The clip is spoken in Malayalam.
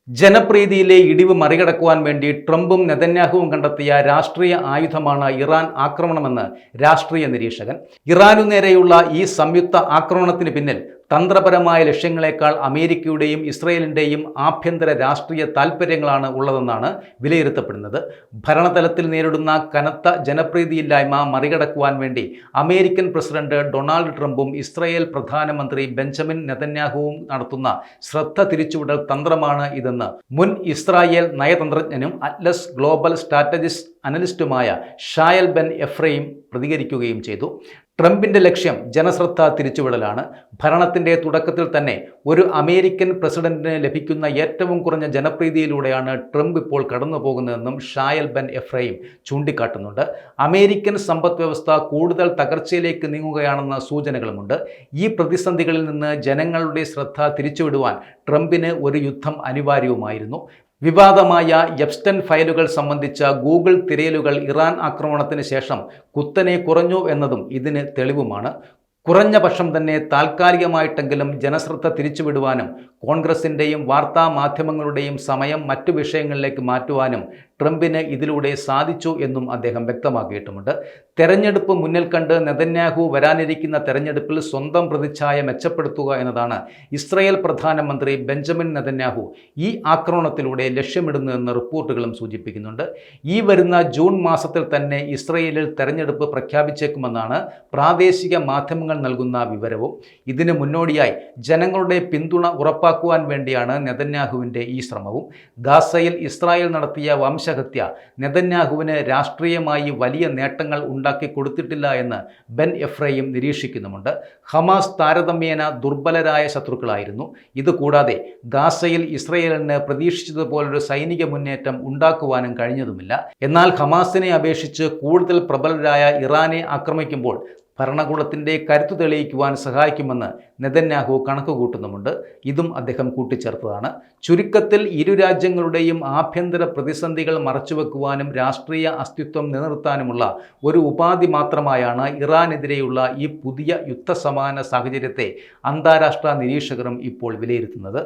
ജനപ്രീതിയിലെ ഇടിവ് മറികടക്കുവാൻ വേണ്ടി ട്രംപും നെതന്യാഹുവും കണ്ടെത്തിയ രാഷ്ട്രീയ ആയുധമാണ് ഇറാൻ ആക്രമണമെന്ന് രാഷ്ട്രീയ നിരീക്ഷകൻ. ഇറാനു നേരെയുള്ള ഈ സംയുക്ത ആക്രമണത്തിന് പിന്നിൽ തന്ത്രപരമായ ലക്ഷ്യങ്ങളെക്കാൾ അമേരിക്കയുടെയും ഇസ്രയേലിൻ്റെയും ആഭ്യന്തര രാഷ്ട്രീയ താൽപ്പര്യങ്ങളാണ് ഉള്ളതെന്നാണ് വിലയിരുത്തപ്പെടുന്നത്. ഭരണതലത്തിൽ നേരിടുന്ന കനത്ത ജനപ്രീതിയില്ലായ്മ മറികടക്കുവാൻ വേണ്ടി അമേരിക്കൻ പ്രസിഡന്റ് ഡൊണാൾഡ് ട്രംപും ഇസ്രയേൽ പ്രധാനമന്ത്രി ബെഞ്ചമിൻ നെതന്യാഹുവും നടത്തുന്ന ശ്രദ്ധ തിരിച്ചുവിടൽ തന്ത്രമാണ് ഇതെന്ന് മുൻ ഇസ്രായേൽ നയതന്ത്രജ്ഞനും അറ്റ്ലസ് ഗ്ലോബൽ സ്ട്രാറ്റജിസ്റ്റ് അനലിസ്റ്റുമായ ഷായൽ ബെൻ എഫ്രൈം പ്രതികരിക്കുകയും ചെയ്തു. ട്രംപിൻ്റെ ലക്ഷ്യം ജനശ്രദ്ധ തിരിച്ചുവിടലാണ്. ഭരണത്തിൻ്റെ തുടക്കത്തിൽ തന്നെ ഒരു അമേരിക്കൻ പ്രസിഡന്റിന് ലഭിക്കുന്ന ഏറ്റവും കുറഞ്ഞ ജനപ്രീതിയിലൂടെയാണ് ട്രംപ് ഇപ്പോൾ കടന്നു പോകുന്നതെന്നും ഷായൽ ബെൻ എഫ്രൈം ചൂണ്ടിക്കാട്ടുന്നുണ്ട്. അമേരിക്കൻ സമ്പദ് വ്യവസ്ഥ കൂടുതൽ തകർച്ചയിലേക്ക് നീങ്ങുകയാണെന്ന സൂചനകളുമുണ്ട്. ഈ പ്രതിസന്ധികളിൽ നിന്ന് ജനങ്ങളുടെ ശ്രദ്ധ തിരിച്ചുവിടുവാൻ ട്രംപിന് ഒരു യുദ്ധം അനിവാര്യവുമായിരുന്നു. വിവാദമായ എപ്സ്റ്റൈൻ ഫയലുകൾ സംബന്ധിച്ച ഗൂഗിൾ തിരയലുകൾ ഇറാൻ ആക്രമണത്തിന് ശേഷം കുത്തനെ കുറഞ്ഞു എന്നതും ഇതിന് തെളിവുമാണ്. കുറഞ്ഞ പക്ഷം തന്നെ താൽക്കാലികമായിട്ടെങ്കിലും ജനശ്രദ്ധ തിരിച്ചുവിടുവാനും കോൺഗ്രസിൻ്റെയും വാർത്താ മാധ്യമങ്ങളുടെയും സമയം മറ്റു വിഷയങ്ങളിലേക്ക് മാറ്റുവാനും ട്രംപിന് ഇതിലൂടെ സാധിച്ചു എന്നും അദ്ദേഹം വ്യക്തമാക്കിയിട്ടുമുണ്ട്. തെരഞ്ഞെടുപ്പ് മുന്നിൽ കണ്ട് നെതന്യാഹു വരാനിരിക്കുന്ന തെരഞ്ഞെടുപ്പിൽ സ്വന്തം പ്രതിച്ഛായ മെച്ചപ്പെടുത്തുക എന്നതാണ് ഇസ്രയേൽ പ്രധാനമന്ത്രി ബെഞ്ചമിൻ നെതന്യാഹു ഈ ആക്രമണത്തിലൂടെ ലക്ഷ്യമിടുന്നതെന്ന് റിപ്പോർട്ടുകളും സൂചിപ്പിക്കുന്നുണ്ട്. ഈ വരുന്ന ജൂൺ മാസത്തിൽ തന്നെ ഇസ്രയേലിൽ തെരഞ്ഞെടുപ്പ് പ്രഖ്യാപിച്ചേക്കുമെന്നാണ് പ്രാദേശിക മാധ്യമങ്ങൾ നൽകുന്ന വിവരവും. ഇതിന് മുന്നോടിയായി ജനങ്ങളുടെ പിന്തുണ ഉറപ്പാക്കുവാൻ വേണ്ടിയാണ് നെതന്യാഹുവിൻ്റെ ഈ ശ്രമവും. ഗാസയിൽ ഇസ്രായേൽ നടത്തിയ വംശഹത്യ നെതന്യാഹുവിന് രാഷ്ട്രീയമായി വലിയ നേട്ടങ്ങൾ ഉണ്ടാക്കി കൊടുത്തിട്ടില്ല എന്ന് ബെൻ എഫ്രൈം നിരീക്ഷിക്കുന്നുമുണ്ട്. ഹമാസ് താരതമ്യേന ദുർബലരായ ശത്രുക്കളായിരുന്നു. ഇതുകൂടാതെ ഗാസയിൽ ഇസ്രയേലിന് പ്രതീക്ഷിച്ചതുപോലൊരു സൈനിക മുന്നേറ്റം ഉണ്ടാക്കുവാനും കഴിഞ്ഞതുമില്ല. എന്നാൽ ഹമാസിനെ അപേക്ഷിച്ച് കൂടുതൽ പ്രബലരായ ഇറാനെ ആക്രമിക്കുമ്പോൾ ഭരണകൂടത്തിൻ്റെ കരുത്തു തെളിയിക്കുവാൻ സഹായിക്കുമെന്ന് നെതന്യാഹു കണക്കുകൂട്ടുന്നുമുണ്ട്. ഇതും അദ്ദേഹം കൂട്ടിച്ചേർത്തതാണ്. ചുരുക്കത്തിൽ ഇരു രാജ്യങ്ങളുടെയും ആഭ്യന്തര പ്രതിസന്ധികൾ മറച്ചുവെക്കുവാനും രാഷ്ട്രീയ അസ്തിത്വം നിലനിർത്താനുമുള്ള ഒരു ഉപാധി മാത്രമായാണ് ഇറാനെതിരെയുള്ള ഈ പുതിയ യുദ്ധസമാന സാഹചര്യത്തെ അന്താരാഷ്ട്ര നിരീക്ഷകരും ഇപ്പോൾ വിലയിരുത്തുന്നത്.